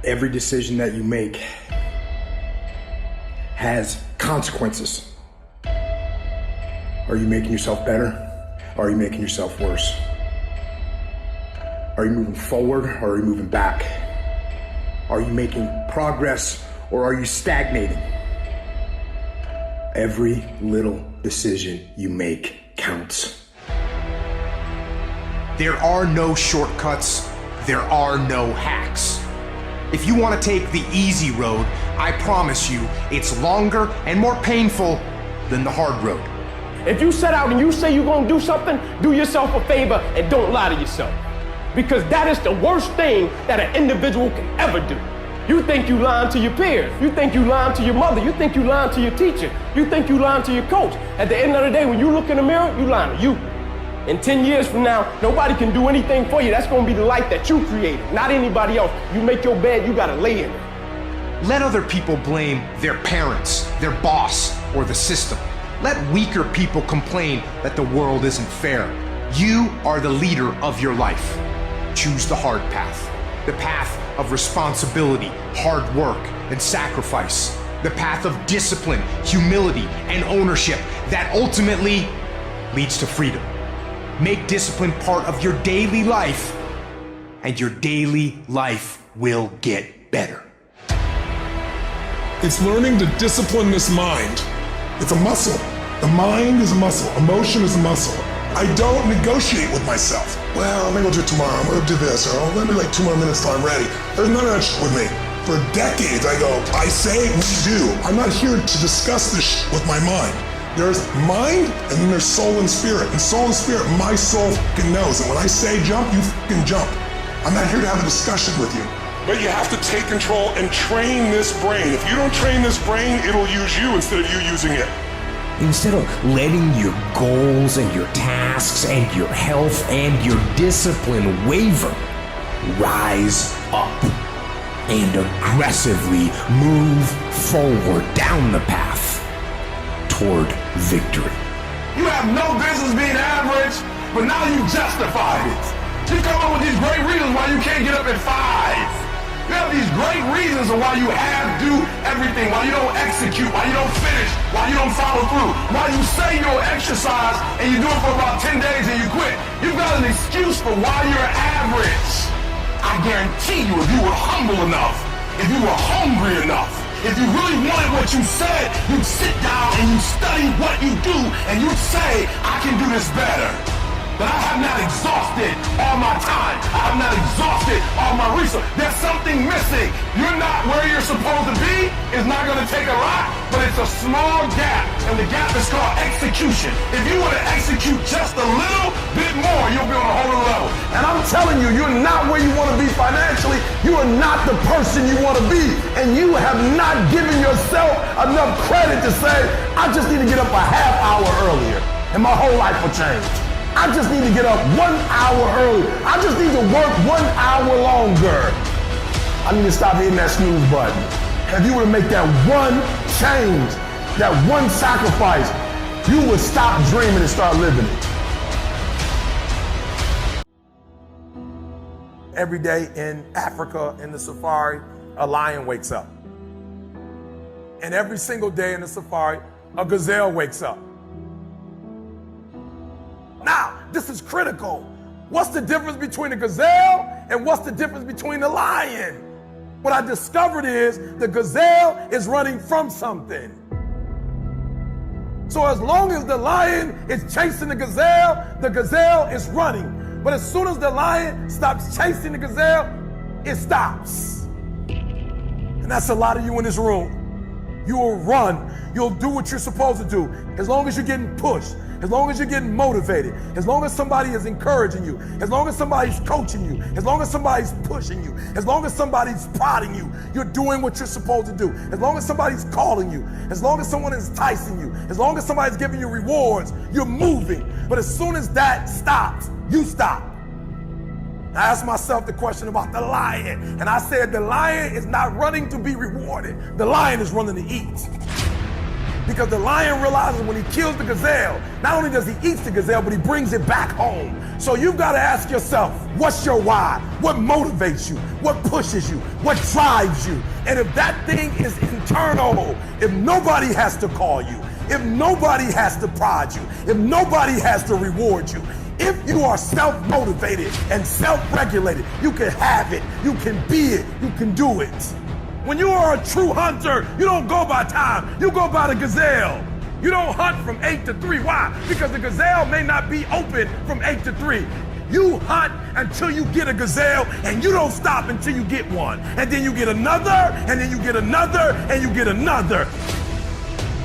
Every decision that you make has consequences. Are you making yourself better? Or are you making yourself worse? Are you moving forward or are you moving back? Are you making progress or are you stagnating? Every little decision you make counts. There are no shortcuts. There are no hacks. If you want to take the easy road, I promise you it's longer and more painful than the hard road. If you set out and you say you're going to do something, do yourself a favor and don't lie to yourself. Because that is the worst thing that an individual can ever do. You think you lying to your peers. You think you lying to your mother. You think you lying to your teacher. You think you lying to your coach. At the end of the day, when you look in the mirror, you lying to you. In 10 years from now, nobody can do anything for you. That's going to be the life that you created, not anybody else. You make your bed, you got to lay in it. Let other people blame their parents, their boss, or the system. Let weaker people complain that the world isn't fair. You are the leader of your life. Choose the hard path. The path of responsibility, hard work, and sacrifice. The path of discipline, humility, and ownership that ultimately leads to freedom. Make discipline part of your daily life, and your daily life will get better. It's learning to discipline this mind. It's a muscle. The mind is a muscle. Emotion is a muscle. I don't negotiate with myself. Well, maybe I'll do it tomorrow. I'm gonna do this, or let me like 2 more minutes till I'm ready. There's none of that shit with me. For decades, I go, I say, we do. I'm not here to discuss this shit with my mind. There's mind, and then there's soul and spirit. And soul and spirit, my soul fucking knows. And when I say jump, you fucking jump. I'm not here to have a discussion with you. But you have to take control and train this brain. If you don't train this brain, it'll use you instead of you using it. Instead of letting your goals and your tasks and your health and your discipline waver, rise up and aggressively move forward down the path toward victory. You have no business being average, but now you justify it. You come up with these great reasons why you can't get up at 5. You have these great reasons of why you do everything, why you don't execute, why you don't finish, why you don't follow through, why you say you'll exercise and you do it for about 10 days and you quit. You've got an excuse for why you're average. I guarantee you, if you were humble enough, if you were hungry enough, if you really wanted what you said, you'd sit down and you'd study what you do and you'd say, I can do this better. But I have not exhausted all my time. I have not exhausted all my resources. There's something missing. You're not where you're supposed to be. It's not going to take a lot, but it's a small gap. And the gap is called execution. If you want to execute just a little bit more, you'll be on a whole other level. And I'm telling you, you're not where you want to be financially. You are not the person you want to be. And you have not given yourself enough credit to say, I just need to get up a half hour earlier and my whole life will change. I just need to get up 1 hour early. I just need to work 1 hour longer. I need to stop hitting that snooze button. If you were to make that one change, that one sacrifice, you would stop dreaming and start living it. Every day in Africa, in the safari, a lion wakes up. And every single day in the safari, a gazelle wakes up. Now, this is critical. What's the difference between a gazelle and what's the difference between a lion? What I discovered is the gazelle is running from something. So as long as the lion is chasing the gazelle is running. But as soon as the lion stops chasing the gazelle, it stops. And that's a lot of you in this room. You will run. You'll do what you're supposed to do. As long as you're getting pushed. As long as you're getting motivated, as long as somebody is encouraging you, as long as somebody's coaching you, as long as somebody's pushing you, as long as somebody's prodding you, you're doing what you're supposed to do. As long as somebody's calling you, as long as someone is enticing you, as long as somebody's giving you rewards, you're moving. But as soon as that stops, you stop. I asked myself the question about the lion, and I said the lion is not running to be rewarded. The lion is running to eat. Because the lion realizes when he kills the gazelle, not only does he eat the gazelle, but he brings it back home. So you've got to ask yourself, what's your why? What motivates you? What pushes you? What drives you? And if that thing is internal, if nobody has to call you, if nobody has to prod you, if nobody has to reward you, if you are self-motivated and self-regulated, you can have it, you can be it, you can do it. When you are a true hunter, you don't go by time, you go by the gazelle. You don't hunt from 8 to 3. Why? Because the gazelle may not be open from 8 to 3. You hunt until you get a gazelle, and you don't stop until you get one. And then you get another, and then you get another, and you get another.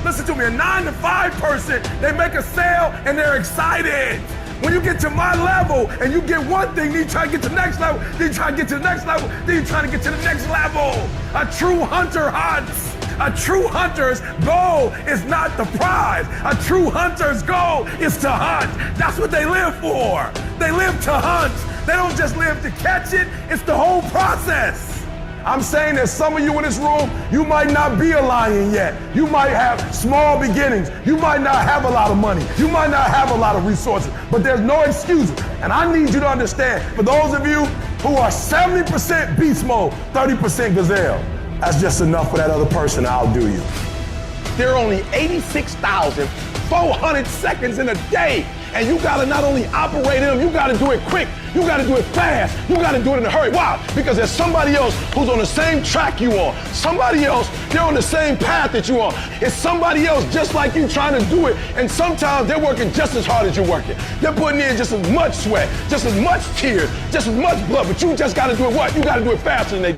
Listen to me, a 9 to 5 person, they make a sale and they're excited. When you get to my level and you get one thing, then you try to get to the next level, then you try to get to the next level, then you try to get to the next level. A true hunter hunts. A true hunter's goal is not the prize. A true hunter's goal is to hunt. That's what they live for. They live to hunt. They don't just live to catch it. It's the whole process. I'm saying that some of you in this room, you might not be a lion yet. You might have small beginnings. You might not have a lot of money. You might not have a lot of resources, but there's no excuses. And I need you to understand, for those of you who are 70% beast mode, 30% gazelle, that's just enough for that other person. I'll do you. There are only 86,400 seconds in a day. And you gotta not only operate in them, you gotta do it quick. You gotta do it fast. You gotta do it in a hurry. Why? Because there's somebody else who's on the same track you are. Somebody else, they're on the same path that you are. It's somebody else just like you trying to do it. And sometimes they're working just as hard as you're working. They're putting in just as much sweat, just as much tears, just as much blood. But you just gotta do it what? You gotta do it faster than they do.